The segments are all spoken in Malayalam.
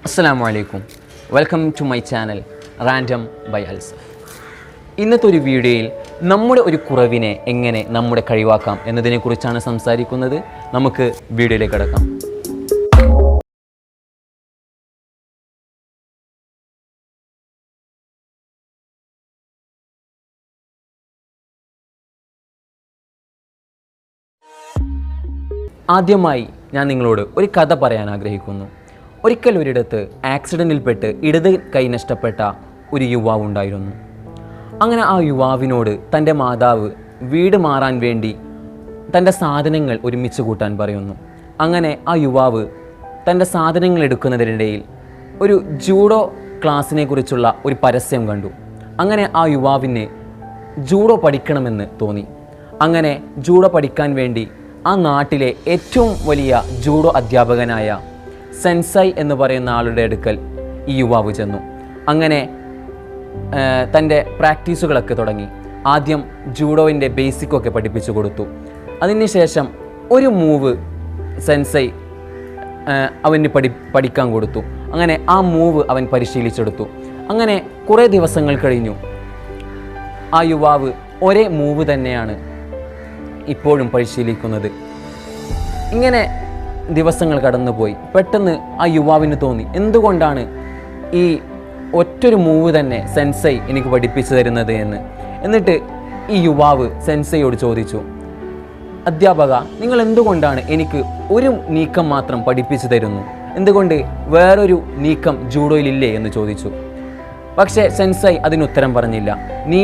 അസ്സലാമു അലൈക്കും. Welcome to my channel random by Alsaf. ഇന്നത്തെ ഒരു വീഡിയോയിൽ നമ്മുടെ ഒരു കുറവിനെ എങ്ങനെ നമ്മുടെ കഴിവാക്കാം എന്നതിനെക്കുറിച്ചാണ് സംസാരിക്കുന്നത്. നമുക്ക് വീഡിയോയിലേക്ക് കടക്കാം. ആദ്യമായി ഞാൻ നിങ്ങളോട് ഒരു കഥ പറയാൻ ആഗ്രഹിക്കുന്നു. ഒരിക്കൽ ഒരിടത്ത് ആക്സിഡൻറ്റിൽപ്പെട്ട് ഇടത് കൈ നഷ്ടപ്പെട്ട ഒരു യുവാവ് ഉണ്ടായിരുന്നു. അങ്ങനെ ആ യുവാവിനോട് തൻ്റെ മാതാവ് വീട് മാറാൻ വേണ്ടി തൻ്റെ സാധനങ്ങൾ ഒരുമിച്ച് കൂട്ടാൻ പറയുന്നു. അങ്ങനെ ആ യുവാവ് തൻ്റെ സാധനങ്ങൾ എടുക്കുന്നതിനിടയിൽ ഒരു ജൂഡോ ക്ലാസ്സിനെ കുറിച്ചുള്ള ഒരു പരസ്യം കണ്ടു. അങ്ങനെ ആ യുവാവിന് ജൂഡോ പഠിക്കണമെന്ന് തോന്നി. അങ്ങനെ ജൂഡോ പഠിക്കാൻ വേണ്ടി ആ നാട്ടിലെ ഏറ്റവും വലിയ ജൂഡോ അധ്യാപകനായ സെൻസൈ എന്ന് പറയുന്ന ആളുടെ അടുക്കൽ ഈ യുവാവ് ചെന്നു. അങ്ങനെ തൻ്റെ പ്രാക്ടീസുകളൊക്കെ തുടങ്ങി. ആദ്യം ജൂഡോവിൻ്റെ ബേസിക്കൊക്കെ പഠിപ്പിച്ചു കൊടുത്തു. അതിനുശേഷം ഒരു മൂവ് സെൻസൈ അവന് പഠിക്കാൻ കൊടുത്തു. അങ്ങനെ ആ മൂവ് അവൻ പരിശീലിച്ചെടുത്തു. അങ്ങനെ കുറേ ദിവസങ്ങൾ കഴിഞ്ഞു. ആ യുവാവ് ഒരേ മൂവ് തന്നെയാണ് ഇപ്പോഴും പരിശീലിക്കുന്നത്. ഇങ്ങനെ ദിവസങ്ങൾ കടന്നുപോയി. പെട്ടെന്ന് ആ യുവാവിന് തോന്നി, എന്തുകൊണ്ടാണ് ഈ ഒറ്റൊരു മൂവ് തന്നെ സെൻസൈ എനിക്ക് പഠിപ്പിച്ചു തരുന്നത് എന്ന്. എന്നിട്ട് ഈ യുവാവ് സെൻസൈയോട് ചോദിച്ചു, അധ്യാപക, നിങ്ങൾ എന്തുകൊണ്ടാണ് എനിക്ക് ഒരു നീക്കം മാത്രം പഠിപ്പിച്ചു തരുന്നു, എന്തുകൊണ്ട് വേറൊരു നീക്കം ജൂഡോയിലില്ലേ എന്ന് ചോദിച്ചു. പക്ഷേ സെൻസൈ അതിനുത്തരം പറഞ്ഞില്ല. നീ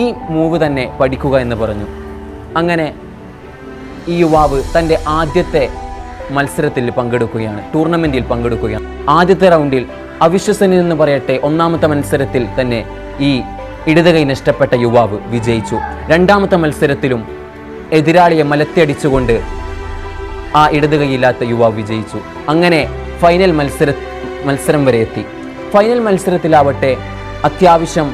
ഈ മൂവ് തന്നെ പഠിക്കുക എന്ന് പറഞ്ഞു. അങ്ങനെ ഈ യുവാവ് തൻ്റെ ആദ്യത്തെ മത്സരത്തിൽ പങ്കെടുക്കുകയാണ്, ടൂർണമെൻറ്റിൽ പങ്കെടുക്കുകയാണ്. ആദ്യത്തെ റൗണ്ടിൽ അവിശ്വസനീയം എന്ന് പറയട്ടെ, ഒന്നാമത്തെ മത്സരത്തിൽ തന്നെ ഈ ഇടത് കൈ നഷ്ടപ്പെട്ട യുവാവ് വിജയിച്ചു. രണ്ടാമത്തെ മത്സരത്തിലും എതിരാളിയെ മലത്തിയടിച്ചുകൊണ്ട് ആ ഇടത് കൈയില്ലാത്ത യുവാവ് വിജയിച്ചു. അങ്ങനെ ഫൈനൽ മത്സരം വരെ എത്തി. ഫൈനൽ മത്സരത്തിലാവട്ടെ അത്യാവശ്യം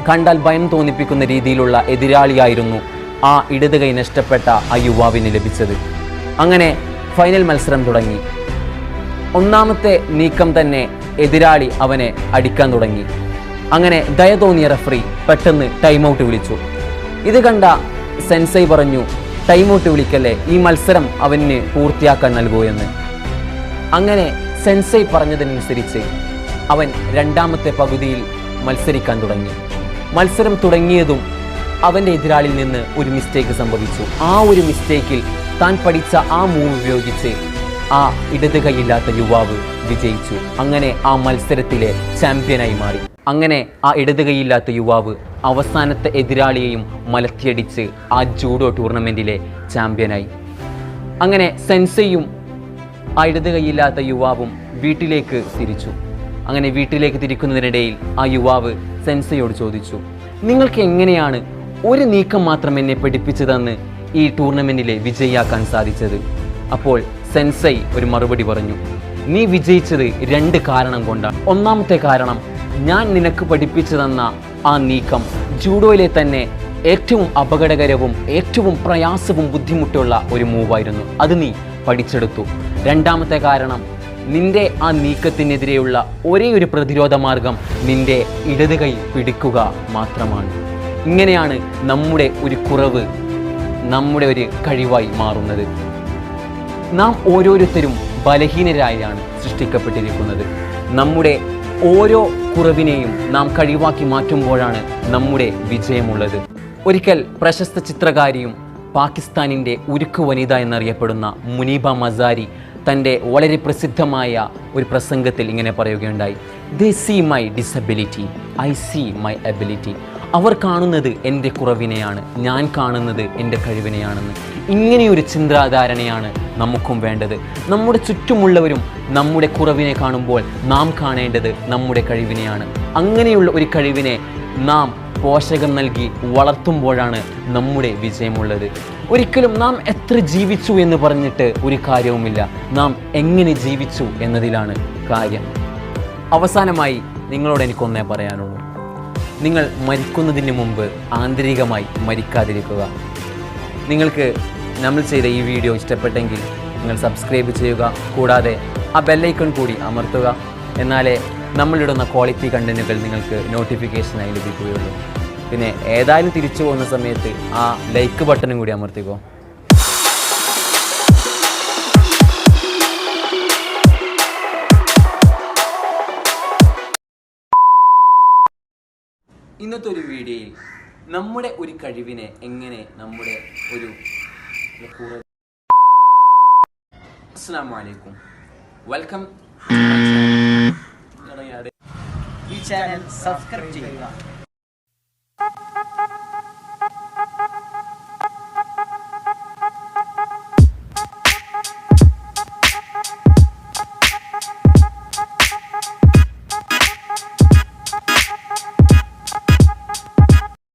കണ്ടാൽ ഭയം തോന്നിപ്പിക്കുന്ന രീതിയിലുള്ള എതിരാളിയായിരുന്നു ആ ഇടത് കൈ നഷ്ടപ്പെട്ട ആ യുവാവിന് ലഭിച്ചത്. അങ്ങനെ ഫൈനൽ മത്സരം തുടങ്ങി. ഒന്നാമത്തെ നീക്കം തന്നെ എതിരാളി അവനെ അടിക്കാൻ തുടങ്ങി. അങ്ങനെ ദയ തോന്നിയ റഫറി പെട്ടെന്ന് ടൈം ഔട്ട് വിളിച്ചു. ഇത് കണ്ട സെൻസൈ പറഞ്ഞു, ടൈം ഔട്ട് വിളിക്കല്ലേ, ഈ മത്സരം അവന് പൂർത്തിയാക്കാൻ നൽകൂ എന്ന്. അങ്ങനെ സെൻസൈ പറഞ്ഞതനുസരിച്ച് അവൻ രണ്ടാമത്തെ പകുതിയിൽ മത്സരിക്കാൻ തുടങ്ങി. മത്സരം തുടങ്ങിയതും അവൻ്റെ എതിരാളിയിൽ നിന്ന് ഒരു മിസ്റ്റേക്ക് സംഭവിച്ചു. ആ ഒരു മിസ്റ്റേക്കിൽ താൻ പഠിച്ച ആ മൂവ് ഉപയോഗിച്ച് ആ ഇടത് കൈയില്ലാത്ത യുവാവ് വിജയിച്ചു. അങ്ങനെ ആ മത്സരത്തിലെ ചാമ്പ്യനായി മാറി. അങ്ങനെ ആ ഇടത് കൈയില്ലാത്ത യുവാവ് അവസാനത്തെ എതിരാളിയെയും മലത്തിയടിച്ച് ആ ജൂഡോ ടൂർണമെൻറ്റിലെ ചാമ്പ്യനായി. അങ്ങനെ സെൻസൈയും ആ ഇടത് കൈയില്ലാത്ത യുവാവും വീട്ടിലേക്ക് തിരിച്ചു. അങ്ങനെ വീട്ടിലേക്ക് തിരിക്കുന്നതിനിടയിൽ ആ യുവാവ് സെൻസൈയോട് ചോദിച്ചു, നിങ്ങൾക്ക് എങ്ങനെയാണ് ഒരു നീക്കം മാത്രം എന്നെ പഠിപ്പിച്ചു തന്ന് ഈ ടൂർണമെൻറ്റിലെ വിജയിയാക്കാൻ സാധിച്ചത്? അപ്പോൾ സെൻസൈ ഒരു മറുപടി പറഞ്ഞു, നീ വിജയിച്ചത് 2 കാരണം കൊണ്ടാണ്. ഒന്നാമത്തെ കാരണം, ഞാൻ നിനക്ക് പഠിപ്പിച്ചു തന്ന ആ നീക്കം ജൂഡോയിലെ തന്നെ ഏറ്റവും അപകടകരവും ഏറ്റവും പ്രയാസവും ബുദ്ധിമുട്ടുള്ള ഒരു മൂവായിരുന്നു. അത് നീ പഠിച്ചെടുത്തു. രണ്ടാമത്തെ കാരണം, നിന്റെ ആ നീക്കത്തിനെതിരെയുള്ള ഒരേ ഒരു പ്രതിരോധ മാർഗം നിന്റെ ഇടത് കൈ പിടിക്കുക മാത്രമാണ്. ഇങ്ങനെയാണ് നമ്മുടെ ഒരു കുറവ് നമ്മുടെ ഒരു കഴിവായി മാറുന്നത്. നാം ഓരോരുത്തരും ബലഹീനരായാണ് സൃഷ്ടിക്കപ്പെട്ടിരിക്കുന്നത്. നമ്മുടെ ഓരോ കുറവിനെയും നാം കഴിവാക്കി മാറ്റുമ്പോഴാണ് നമ്മുടെ വിജയമുള്ളത്. ഒരിക്കൽ പ്രശസ്ത ചിത്രകാരിയും പാകിസ്ഥാനിൻ്റെ ഉരുക്ക് വനിത എന്നറിയപ്പെടുന്ന മുനീബ മസാരി തൻ്റെ വളരെ പ്രസിദ്ധമായ ഒരു പ്രസംഗത്തിൽ ഇങ്ങനെ പറയുകയുണ്ടായി, they see my disability, I see my ability. അവർ കാണുന്നത് എൻ്റെ കുറവിനെയാണ്, ഞാൻ കാണുന്നത് എൻ്റെ കഴിവിനെയാണെന്ന്. ഇങ്ങനെയൊരു ചിന്താധാരണയാണ് നമുക്കും വേണ്ടത്. നമ്മുടെ ചുറ്റുമുള്ളവരും നമ്മുടെ കുറവിനെ കാണുമ്പോൾ നാം കാണേണ്ടത് നമ്മുടെ കഴിവിനെയാണ്. അങ്ങനെയുള്ള ഒരു കഴിവിനെ നാം പോഷകം നൽകി വളർത്തുമ്പോഴാണ് നമ്മുടെ വിജയമുള്ളത്. ഒരിക്കലും നാം എത്ര ജീവിച്ചു എന്ന് പറഞ്ഞിട്ട് ഒരു കാര്യവുമില്ല, നാം എങ്ങനെ ജീവിച്ചു എന്നതിലാണ് കാര്യം. അവസാനമായി നിങ്ങളോട് എനിക്കൊന്നേ പറയാനുള്ളൂ, നിങ്ങൾ മരിക്കുന്നതിന് മുമ്പ് ആന്തരികമായി മരിക്കാതിരിക്കുക. നിങ്ങൾക്ക് നമ്മൾ ചെയ്ത ഈ വീഡിയോ ഇഷ്ടപ്പെട്ടെങ്കിൽ നിങ്ങൾ സബ്സ്ക്രൈബ് ചെയ്യുക. കൂടാതെ ആ ബെല്ലൈക്കൺ കൂടി അമർത്തുക. എന്നാലേ നമ്മളിടുന്ന ക്വാളിറ്റി കണ്ടന്റുകൾ നിങ്ങൾക്ക് നോട്ടിഫിക്കേഷനായി ലഭിക്കുകയുള്ളൂ. പിന്നെ ഏതായാലും തിരിച്ചു പോകുന്ന സമയത്ത് ആ ലൈക്ക് ബട്ടണും കൂടി അമർത്തിക്കോ. ഇന്നത്തെ ഒരു വീഡിയോയിൽ നമ്മുടെ ഒരു കഴിവിനെ എങ്ങനെ നമ്മുടെ ഒരു അസ്സലാമു അലൈക്കും, വെൽക്കം. ഈ ചാനൽ സബ്സ്ക്രൈബ് ചെയ്യുക.